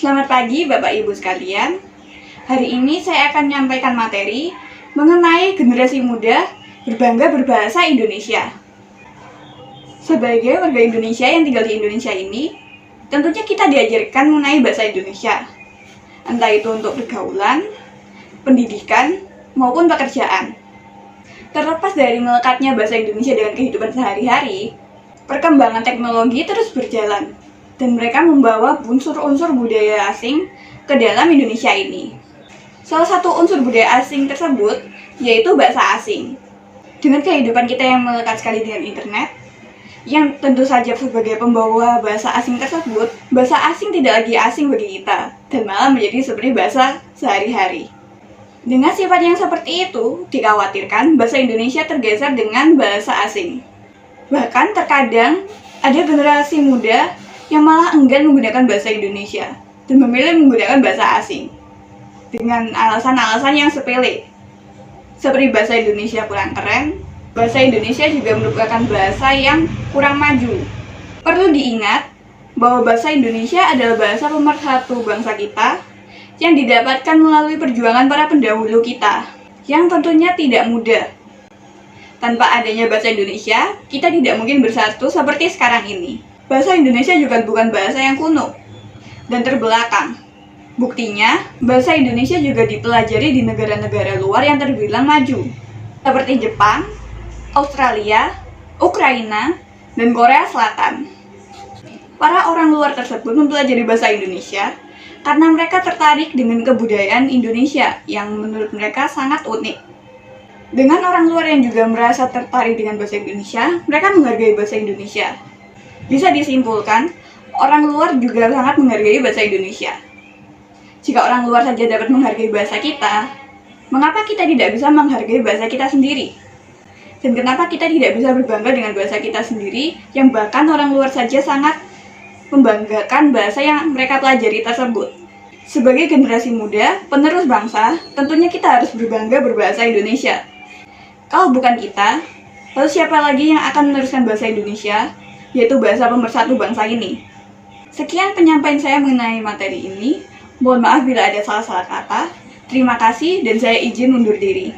Selamat pagi Bapak Ibu sekalian. Hari ini saya akan menyampaikan materi mengenai generasi muda berbangga berbahasa Indonesia. Sebagai warga Indonesia yang tinggal di Indonesia ini, tentunya kita diajarkan mengenai bahasa Indonesia. Entah itu untuk pergaulan, pendidikan, maupun pekerjaan. Terlepas dari melekatnya bahasa Indonesia dengan kehidupan sehari-hari, perkembangan teknologi terus berjalan, dan mereka membawa unsur-unsur budaya asing ke dalam Indonesia ini. Salah satu unsur budaya asing tersebut yaitu bahasa asing. Dengan kehidupan kita yang melekat sekali dengan internet, yang tentu saja sebagai pembawa bahasa asing tersebut, bahasa asing tidak lagi asing bagi kita, dan malah menjadi seperti bahasa sehari-hari. Dengan sifat yang seperti itu, dikhawatirkan bahasa Indonesia tergeser dengan bahasa asing. Bahkan terkadang ada generasi muda yang malah enggan menggunakan bahasa Indonesia dan memilih menggunakan bahasa asing dengan alasan-alasan yang sepele, seperti bahasa Indonesia kurang keren, bahasa Indonesia juga merupakan bahasa yang kurang maju. Perlu diingat bahwa bahasa Indonesia adalah bahasa pemersatu bangsa kita yang didapatkan melalui perjuangan para pendahulu kita, yang tentunya tidak mudah. Tanpa adanya bahasa Indonesia, kita tidak mungkin bersatu seperti sekarang ini. Bahasa Indonesia juga bukan bahasa yang kuno dan terbelakang. Buktinya, bahasa Indonesia juga dipelajari di negara-negara luar yang terbilang maju, seperti Jepang, Australia, Ukraina, dan Korea Selatan. Para orang luar tersebut mempelajari bahasa Indonesia karena mereka tertarik dengan kebudayaan Indonesia yang menurut mereka sangat unik. Dengan orang luar yang juga merasa tertarik dengan bahasa Indonesia, mereka menghargai bahasa Indonesia. Bisa disimpulkan, orang luar juga sangat menghargai bahasa Indonesia. Jika orang luar saja dapat menghargai bahasa kita, mengapa kita tidak bisa menghargai bahasa kita sendiri? Dan kenapa kita tidak bisa berbangga dengan bahasa kita sendiri, yang bahkan orang luar saja sangat membanggakan bahasa yang mereka pelajari tersebut. Sebagai generasi muda, penerus bangsa, tentunya kita harus berbangga berbahasa Indonesia. Kalau bukan kita, lalu siapa lagi yang akan meneruskan bahasa Indonesia, yaitu bahasa pemersatu bangsa ini? Sekian penyampaian saya mengenai materi ini. Mohon maaf bila ada salah-salah kata. Terima kasih dan saya izin undur diri.